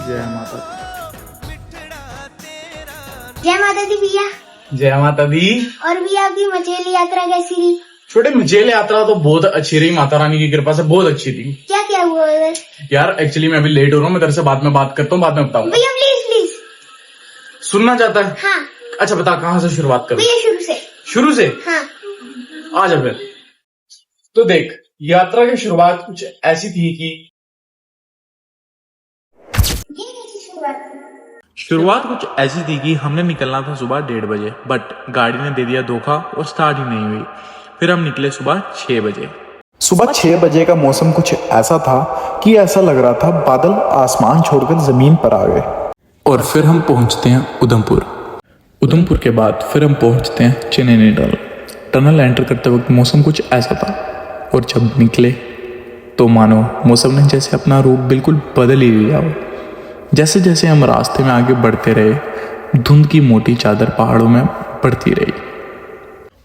जय माता जय माता दी भैया। जय माता दी। और भैया आपकी मचेली यात्रा कैसी रही? छोटे मचेल यात्रा तो बहुत अच्छी रही, माता रानी की कृपा से बहुत अच्छी थी। क्या क्या हुआ उधर? यार एक्चुअली मैं अभी लेट हो रहा हूँ, मैं तेरे से बाद में बात करता हूँ, बाद में बताऊंगा। भैया प्लीज प्लीज। सुनना चाहता है? हाँ अच्छा बता, कहाँ से शुरुआत करूँ? भैया शुरू से। शुरू से? हाँ। आ जा फिर। तो देख, यात्रा की शुरुआत कुछ ऐसी थी कि ये कैसी शुरुआत? शुरुआत कुछ ऐसी थी कि हमने निकलना था सुबह 1:30 बजे, बट गाड़ी ने दे दिया धोखा और स्टार्ट ही नहीं हुई। फिर हम निकले सुबह 6 बजे। सुबह 6 बजे का मौसम कुछ ऐसा था कि ऐसा लग रहा था बादल आसमान छोड़कर जमीन पर आ गए। और फिर हम पहुंचते हैं उधमपुर। उधमपुर के बाद फिर हम पहुंचते हैं चेन्नई टनल। टनल एंटर करते वक्त मौसम कुछ ऐसा था, और जब निकले तो मानो मौसम ने जैसे अपना रूप बिल्कुल बदल ही लिया हो। जैसे जैसे हम रास्ते में आगे बढ़ते रहे, धुंध की मोटी चादर पहाड़ों में बढ़ती रही।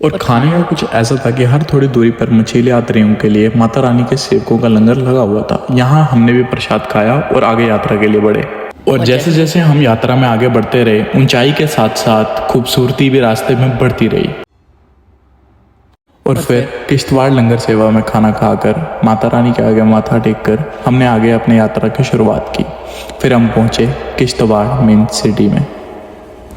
और खाने का कुछ ऐसा था कि हर थोड़ी दूरी पर मछली यात्रियों के लिए माता रानी के सेवकों का लंगर लगा हुआ था। यहाँ हमने भी प्रसाद खाया और आगे यात्रा के लिए बढ़े। और जैसे जैसे हम यात्रा में आगे बढ़ते रहे, ऊंचाई के साथ साथ खूबसूरती भी रास्ते में बढ़ती रही। और फिर किश्तवाड़ लंगर सेवा में खाना खाकर माता रानी के आगे माथा टेककर हमने आगे अपनी यात्रा की शुरुआत की। फिर हम पहुंचे किश्तवाड़ मेन सिटी में।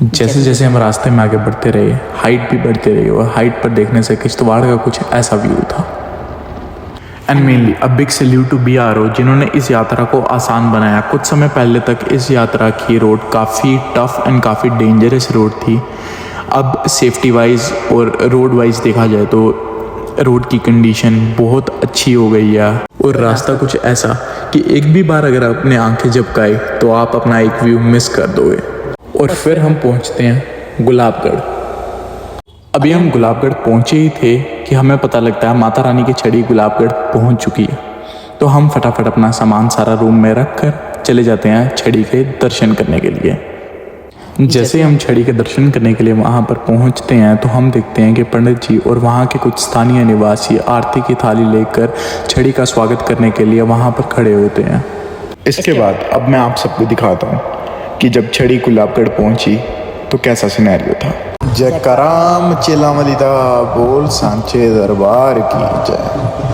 जैसे जैसे हम रास्ते में आगे बढ़ते रहे, हाइट भी बढ़ती रही, और हाइट पर देखने से किश्तवाड़ का कुछ ऐसा व्यू था। And mainly a big salute to BRO, जिन्होंने इस यात्रा को आसान बनाया। कुछ समय पहले तक इस यात्रा की रोड काफ़ी टफ एंड काफ़ी डेंजरस रोड थी। अब सेफ्टी वाइज और रोड वाइज देखा जाए तो रोड की कंडीशन बहुत अच्छी हो गई है। और रास्ता कुछ ऐसा कि एक भी बार अगर आपने आंखें झपकाई तो आप अपना एक व्यू मिस कर दोगे। और फिर हम पहुंचते हैं गुलाबगढ़। अभी हम गुलाबगढ़ पहुंचे ही थे कि हमें पता लगता है माता रानी की छड़ी गुलाबगढ़ पहुंच चुकी है। तो हम फटाफट अपना सामान सारा रूम में रख कर चले जाते हैं छड़ी के दर्शन करने के लिए। जैसे हम छड़ी के दर्शन करने के लिए वहाँ पर पहुँचते हैं तो हम देखते हैं कि पंडित जी और वहाँ के कुछ स्थानीय निवासी आरती की थाली लेकर छड़ी का स्वागत करने के लिए वहाँ पर खड़े होते हैं। इसके बाद अब मैं आप सबको दिखाता हूँ कि जब छड़ी गुलाबगढ़ पहुंची तो कैसा सिनेरियो था। जय कराम चिलामलिदा बोल सांचे दरबार की जय।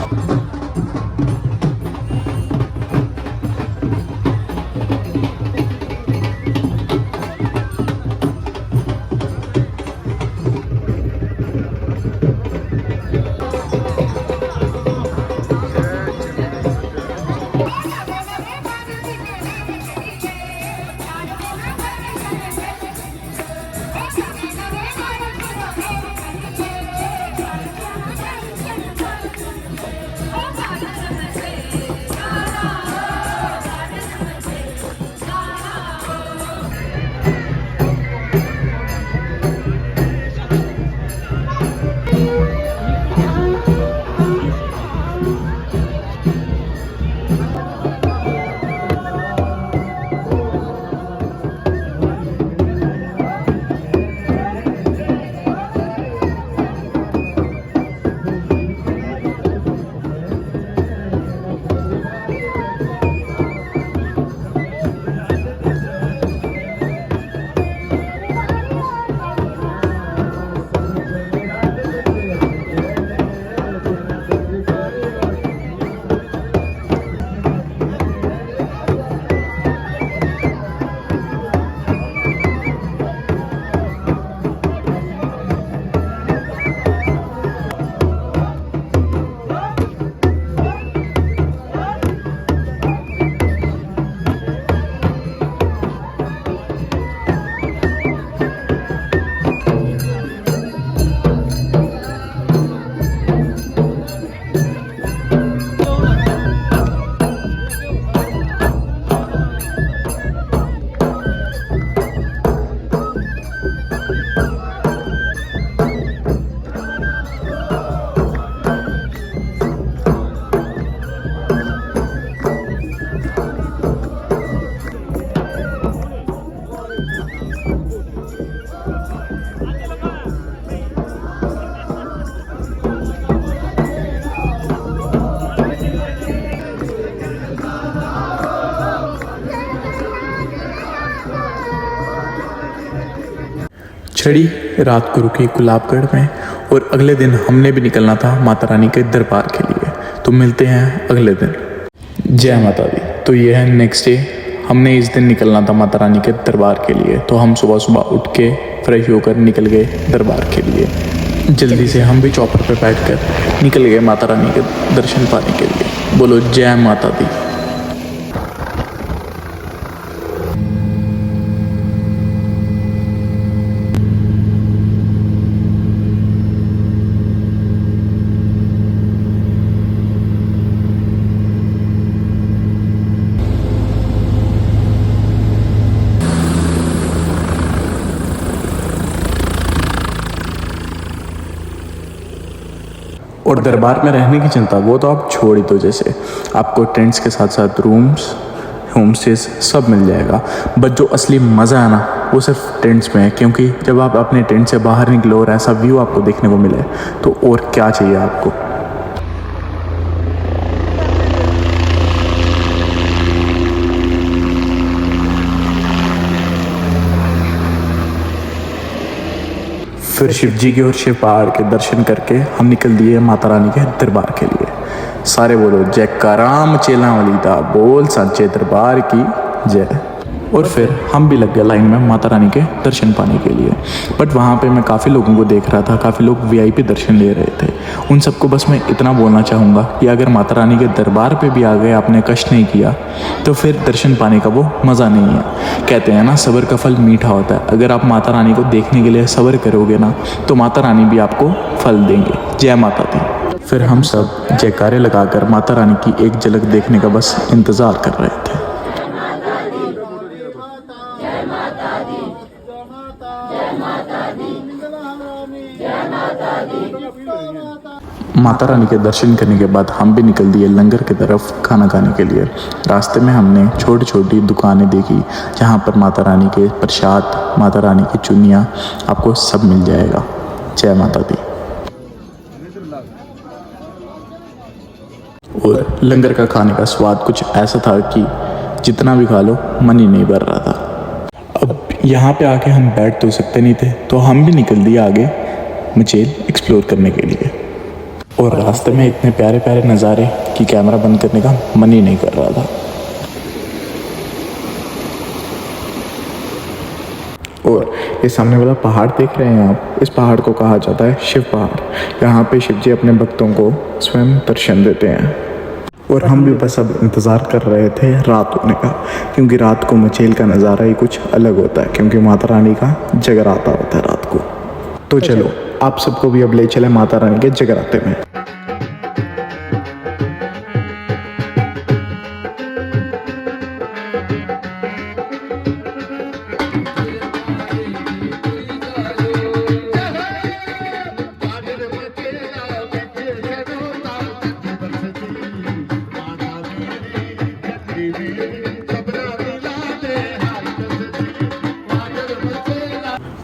छड़ी रात को रुकी गुलाबगढ़ में और अगले दिन हमने भी निकलना था माता रानी के दरबार के लिए। तो मिलते हैं अगले दिन। जय माता दी। तो ये है नेक्स्ट डे। हमने इस दिन निकलना था माता रानी के दरबार के लिए। तो हम सुबह सुबह उठ के फ्रेश होकर निकल गए दरबार के लिए। जल्दी से हम भी चौपर पे बैठकर निकल गए माता रानी के दर्शन पाने के लिए। बोलो जय माता दी। और दरबार में रहने की चिंता वो तो आप छोड़ ही दो। जैसे आपको टेंट्स के साथ साथ रूम्स, होम स्टेज सब मिल जाएगा। बट जो असली मज़ा है ना वो सिर्फ टेंट्स में है, क्योंकि जब आप अपने टेंट से बाहर निकलो और ऐसा व्यू आपको देखने को मिले तो और क्या चाहिए आपको। फिर शिव जी के और शिव पहाड़ के दर्शन करके हम निकल दिए माता रानी के दरबार के लिए। सारे बोलो जय कराम चेला वाली दा बोल सांचे दरबार की जय। और फिर हम भी लग गए लाइन में माता रानी के दर्शन पाने के लिए। बट वहाँ पे मैं काफ़ी लोगों को देख रहा था, काफ़ी लोग वीआईपी दर्शन ले रहे थे। उन सबको बस मैं इतना बोलना चाहूँगा कि अगर माता रानी के दरबार पे भी आ गए, आपने कष्ट नहीं किया, तो फिर दर्शन पाने का वो मज़ा नहीं है। कहते हैं ना सब्र का फल मीठा होता है। अगर आप माता रानी को देखने के लिए सब्र करोगे ना तो माता रानी भी आपको फल देंगे। जय माता दी। फिर हम सब जयकारे लगाकर माता रानी की एक झलक देखने का बस इंतज़ार कर रहे थे। माता रानी के दर्शन करने के बाद हम भी निकल दिए लंगर की तरफ खाना खाने के लिए। रास्ते में हमने छोटी छोटी दुकानें देखी जहाँ पर माता रानी के प्रसाद, माता रानी की चुन्नियाँ आपको सब मिल जाएगा। जय माता दी। और लंगर का खाने का स्वाद कुछ ऐसा था कि जितना भी खा लो मन ही नहीं भर रहा था। अब यहाँ पे आके हम बैठ तो सकते नहीं थे, तो हम भी निकल दिए आगे मचेल एक्सप्लोर करने के लिए। और रास्ते में इतने प्यारे प्यारे नज़ारे कि कैमरा बंद करने का मन ही नहीं कर रहा था। और ये सामने वाला पहाड़ देख रहे हैं आप, इस पहाड़ को कहा जाता है शिव पहाड़। यहाँ पे शिव जी अपने भक्तों को स्वयं दर्शन देते हैं। और हम भी बस अब इंतज़ार कर रहे थे रात होने का, क्योंकि रात को मचेल का नज़ारा ही कुछ अलग होता है, क्योंकि माता रानी का जगराता होता है रात को। तो चलो आप सबको भी अब ले चले माता रानी के जगराते में।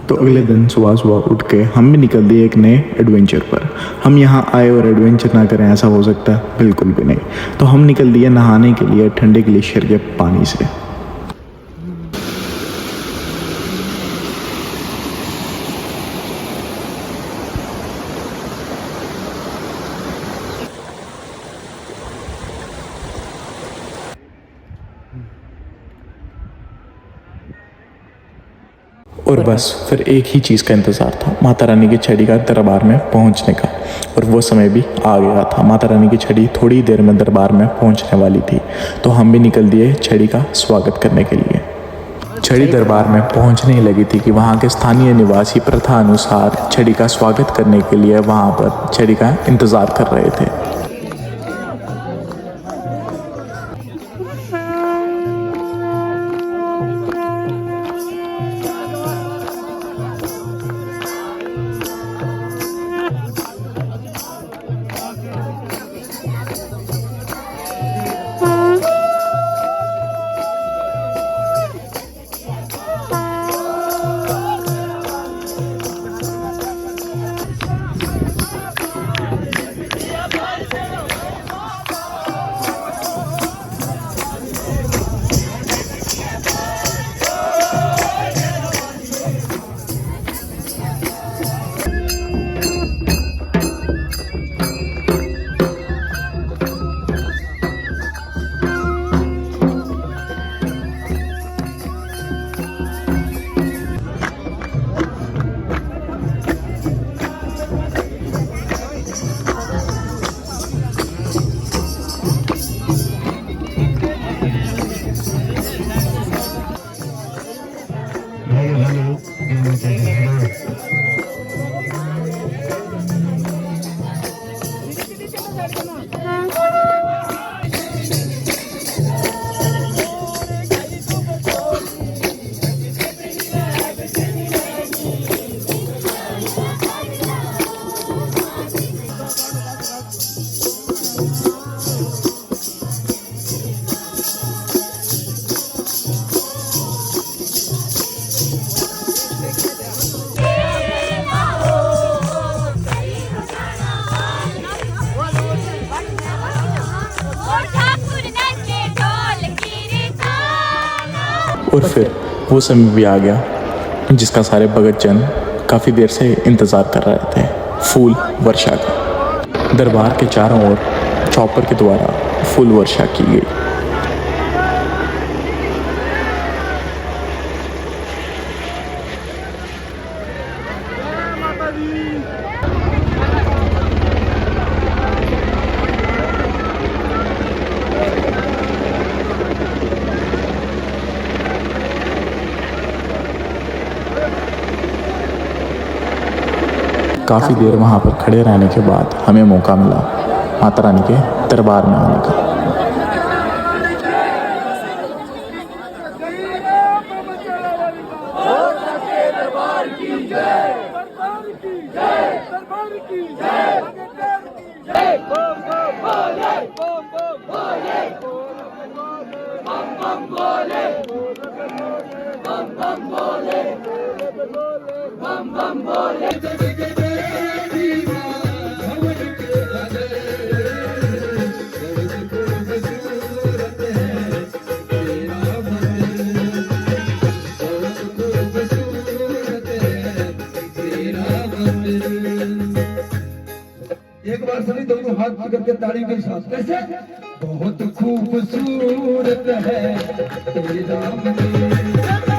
तो अगले दिन सुबह सुबह उठ के हम भी निकल दिए एक नए एडवेंचर पर। हम यहाँ आए और एडवेंचर ना करें ऐसा हो सकता है? बिल्कुल भी नहीं। तो हम निकल दिए नहाने के लिए ठंडे ग्लेशियर के पानी से। और बस फिर एक ही चीज़ का इंतज़ार था, माता रानी की छड़ी का दरबार में पहुंचने का। और वो समय भी आ गया था। माता रानी की छड़ी थोड़ी देर में दरबार में पहुंचने वाली थी। तो हम भी निकल दिए छड़ी का स्वागत करने के लिए। छड़ी दरबार में पहुंचने ही लगी थी कि वहाँ के स्थानीय निवासी प्रथा अनुसार छड़ी का स्वागत करने के लिए वहाँ पर छड़ी का इंतज़ार कर रहे थे। और फिर वो समय भी आ गया जिसका सारे भगत जन काफ़ी देर से इंतज़ार कर रहे थे, फूल वर्षा का। दरबार के चारों ओर चॉपर के द्वारा फूल वर्षा की गई। काफ़ी देर वहाँ पर खड़े रहने के बाद हमें मौका मिला माता रानी के दरबार में आने का। एक बार सभी दोनों हाथ पकड़ के ताली के साथ कैसे बहुत खूबसूरत है तेरा मंदिर।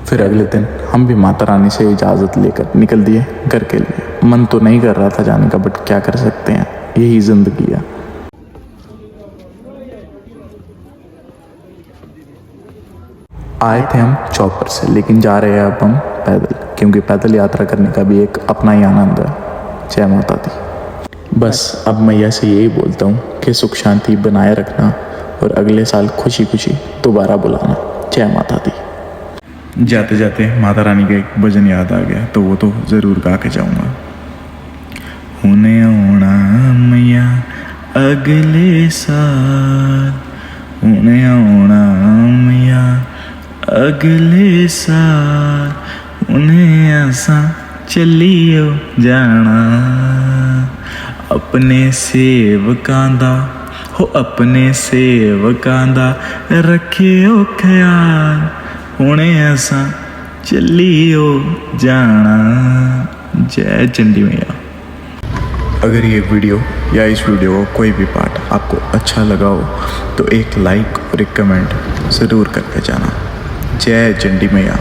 फिर अगले दिन हम भी माता रानी से इजाज़त लेकर निकल दिए घर के लिए। मन तो नहीं कर रहा था जाने का, बट क्या कर सकते हैं, यही ज़िंदगी है। आए थे हम चॉपर से, लेकिन जा रहे हैं अब हम पैदल, क्योंकि पैदल यात्रा करने का भी एक अपना ही आनंद है। जय माता दी। बस अब मैया से यही बोलता हूँ कि सुख शांति बनाए रखना और अगले साल खुशी खुशी दोबारा बुलाना। जय माता दी। जाते जाते माता रानी का एक भजन याद आ गया, तो वो तो ज़रूर गा के जाऊँगा। हुने आना मैया अगले साल, हुने आना मैया अगले साल, उन्हें ऐसा चलियो जाना। अपने सेवकां दा हो अपने सेवकां दा रखियो ख्याल, हुणे ऐसा चलियो जाना। जय चंडी मैया। अगर ये वीडियो या इस वीडियो का कोई भी पार्ट आपको अच्छा लगा हो तो एक लाइक और एक कमेंट ज़रूर करके जाना। जय चंडी मैया।